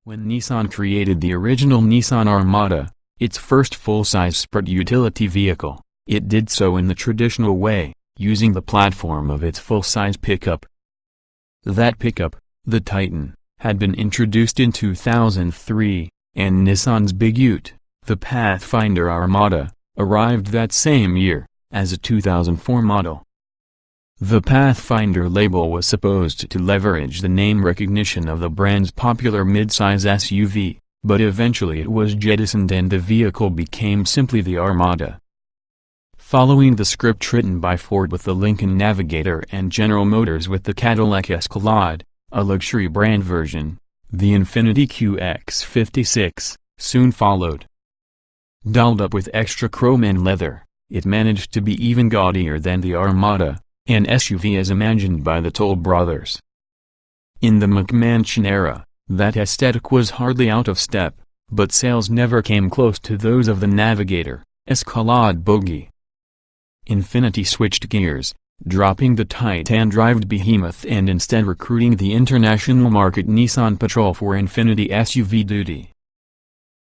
When Nissan created the original Nissan Armada, its first full-size sport utility vehicle, it did so in the traditional way, using the platform of its full-size pickup. That pickup, the Titan, had been introduced in 2003, and Nissan's big Ute, the Pathfinder Armada, arrived that same year, as a 2004 model. The Pathfinder label was supposed to leverage the name recognition of the brand's popular midsize SUV, but eventually it was jettisoned and the vehicle became simply the Armada. Following the script written by Ford with the Lincoln Navigator and General Motors with the Cadillac Escalade, a luxury brand version, the Infiniti QX56, soon followed. Dolled up with extra chrome and leather, it managed to be even gaudier than the Armada, an SUV as imagined by the Toll brothers. In the McMansion era, that aesthetic was hardly out of step, but sales never came close to those of the Navigator, Escalade bogie. Infiniti switched gears, dropping the Titan-driven behemoth and instead recruiting the international market Nissan Patrol for Infiniti SUV duty.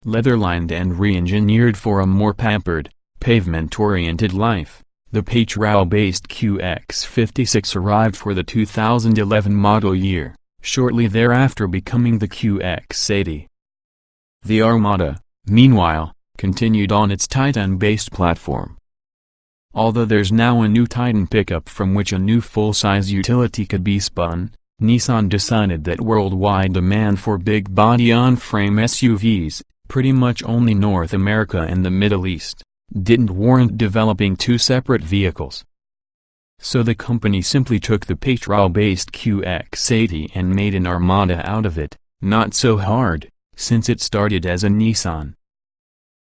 Leather-lined and re-engineered for a more pampered, pavement-oriented life, the Patrol-based QX56 arrived for the 2011 model year, shortly thereafter becoming the QX80. The Armada, meanwhile, continued on its Titan-based platform. Although there's now a new Titan pickup from which a new full-size utility could be spun, Nissan decided that worldwide demand for big-body on-frame SUVs, pretty much only North America and the Middle East, didn't warrant developing two separate vehicles. So the company simply took the Patrol-based QX80 and made an Armada out of it, not so hard, since it started as a Nissan.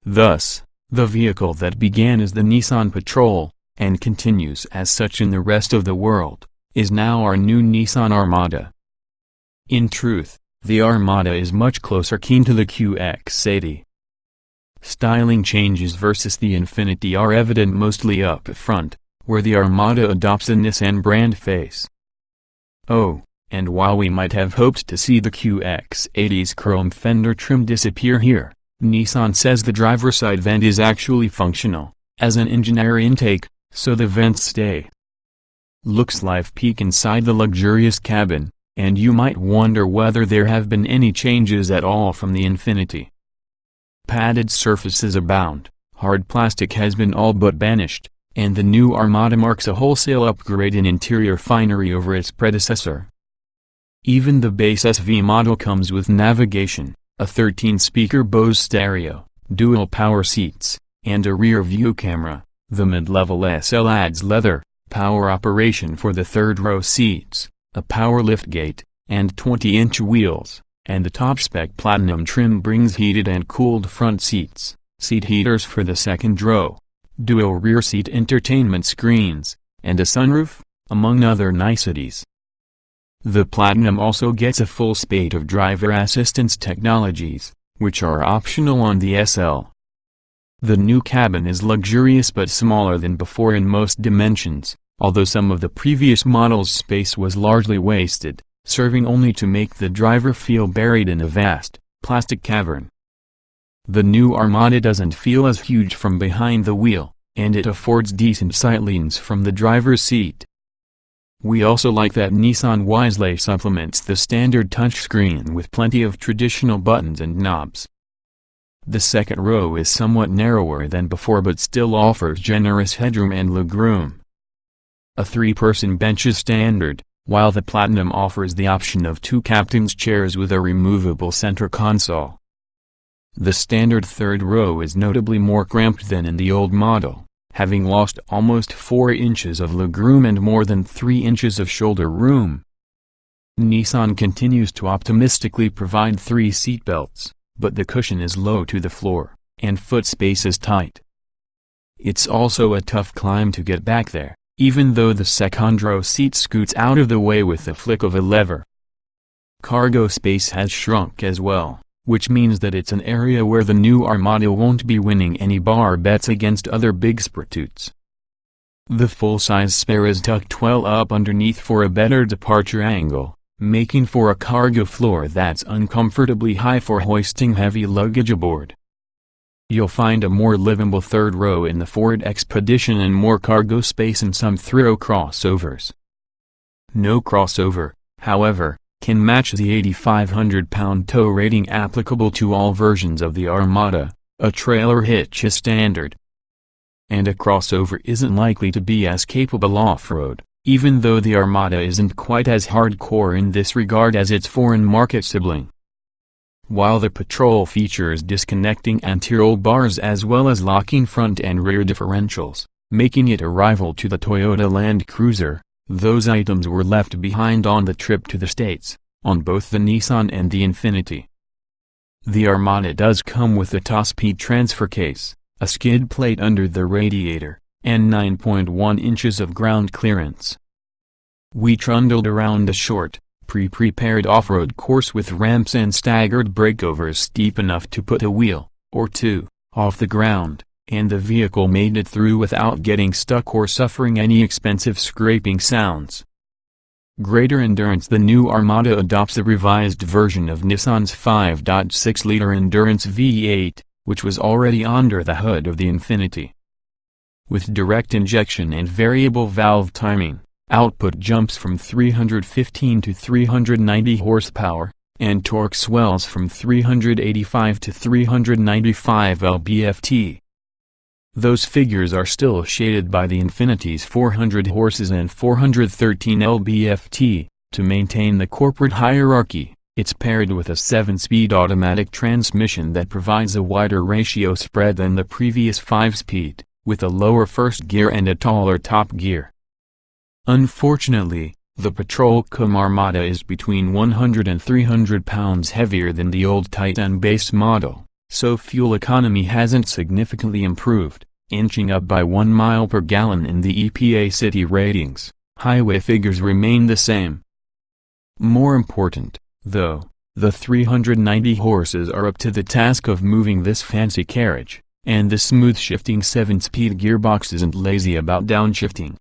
Thus, the vehicle that began as the Nissan Patrol, and continues as such in the rest of the world, is now our new Nissan Armada. In truth, the Armada is much closer kin to the QX80. Styling changes versus the Infiniti are evident mostly up front, where the Armada adopts a Nissan brand face. Oh, and while we might have hoped to see the QX80's chrome fender trim disappear here, Nissan says the driver's side vent is actually functional, as an engine air intake, so the vents stay. Looks live peek inside the luxurious cabin, and you might wonder whether there have been any changes at all from the Infiniti. Padded surfaces abound, hard plastic has been all but banished, and the new Armada marks a wholesale upgrade in interior finery over its predecessor. Even the base SV model comes with navigation, a 13-speaker Bose stereo, dual power seats, and a rear-view camera. The mid-level SL adds leather, power operation for the third-row seats, a power liftgate, and 20-inch wheels. And the top-spec platinum trim brings heated and cooled front seats, seat heaters for the second row, dual rear seat entertainment screens, and a sunroof, among other niceties. The Platinum also gets a full spate of driver assistance technologies, which are optional on the SL. The new cabin is luxurious but smaller than before in most dimensions, although some of the previous model's space was largely wasted, serving only to make the driver feel buried in a vast, plastic cavern. The new Armada doesn't feel as huge from behind the wheel, and it affords decent sightleans from the driver's seat. We also like that Nissan wisely supplements the standard touchscreen with plenty of traditional buttons and knobs. The second row is somewhat narrower than before but still offers generous headroom and legroom. A 3-person bench is standard, while the Platinum offers the option of 2 captain's chairs with a removable center console. The standard third row is notably more cramped than in the old model, having lost almost 4 inches of legroom and more than 3 inches of shoulder room. Nissan continues to optimistically provide 3 seatbelts, but the cushion is low to the floor, and foot space is tight. It's also a tough climb to get back there, even though the second row seat scoots out of the way with the flick of a lever. Cargo space has shrunk as well, which means that it's an area where the new Armada won't be winning any bar bets against other big sportutes. The full-size spare is tucked well up underneath for a better departure angle, making for a cargo floor that's uncomfortably high for hoisting heavy luggage aboard. You'll find a more livable third row in the Ford Expedition and more cargo space in some throw crossovers. No crossover, however, can match the 8,500-pound tow rating applicable to all versions of the Armada. A trailer hitch is standard. And a crossover isn't likely to be as capable off-road, even though the Armada isn't quite as hardcore in this regard as its foreign market sibling. While the Patrol features disconnecting anti-roll bars as well as locking front and rear differentials, making it a rival to the Toyota Land Cruiser, those items were left behind on the trip to the States, on both the Nissan and the Infiniti. The Armada does come with a top-speed transfer case, a skid plate under the radiator, and 9.1 inches of ground clearance. We trundled around a short, pre-prepared off-road course with ramps and staggered breakovers steep enough to put a wheel, or two, off the ground, and the vehicle made it through without getting stuck or suffering any expensive scraping sounds. Greater endurance. The new Armada adopts the revised version of Nissan's 5.6-liter Endurance V8, which was already under the hood of the Infiniti. With direct injection and variable valve timing, output jumps from 315 to 390 horsepower, and torque swells from 385 to 395 lb-ft. Those figures are still shaded by the Infiniti's 400 horses and 413 lb-ft. To maintain the corporate hierarchy, it's paired with a 7-speed automatic transmission that provides a wider ratio spread than the previous 5-speed, with a lower first gear and a taller top gear. Unfortunately, the Patrol Armada is between 100 and 300 pounds heavier than the old Titan base model, so fuel economy hasn't significantly improved, inching up by 1 mile per gallon in the EPA city ratings. Highway figures remain the same. More important, though, the 390 horses are up to the task of moving this fancy carriage, and the smooth-shifting 7-speed gearbox isn't lazy about downshifting.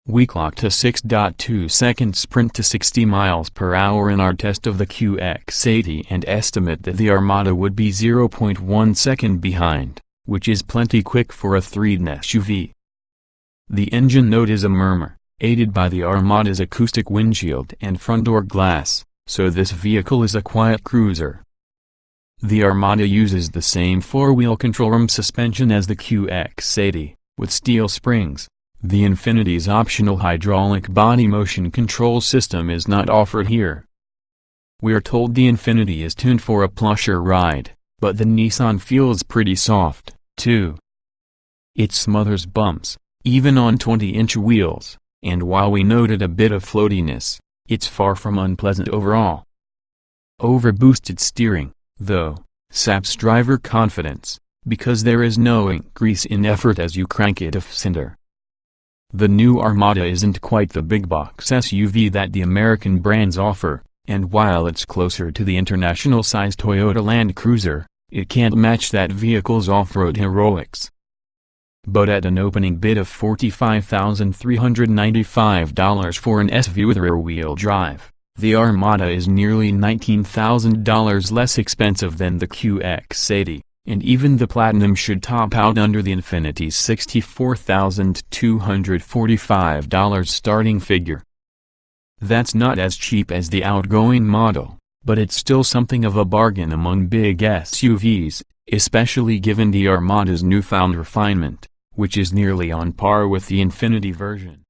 We clocked a 6.2-second sprint to 60 miles per hour in our test of the QX80 and estimate that the Armada would be 0.1 second behind, which is plenty quick for a 3-ton SUV. The engine note is a murmur, aided by the Armada's acoustic windshield and front door glass, so this vehicle is a quiet cruiser. The Armada uses the same 4-wheel control arm suspension as the QX80, with steel springs. The Infiniti's optional hydraulic body motion control system is not offered here. We're told the Infiniti is tuned for a plusher ride, but the Nissan feels pretty soft, too. It smothers bumps, even on 20-inch wheels, and while we noted a bit of floatiness, it's far from unpleasant overall. Overboosted steering, though, saps driver confidence, because there is no increase in effort as you crank it off-center. The new Armada isn't quite the big-box SUV that the American brands offer, and while it's closer to the international-sized Toyota Land Cruiser, it can't match that vehicle's off-road heroics. But at an opening bid of $45,395 for an SUV with rear-wheel drive, the Armada is nearly $19,000 less expensive than the QX80. And even the Platinum should top out under the Infiniti's $64,245 starting figure. That's not as cheap as the outgoing model, but it's still something of a bargain among big SUVs, especially given the Armada's newfound refinement, which is nearly on par with the Infiniti version.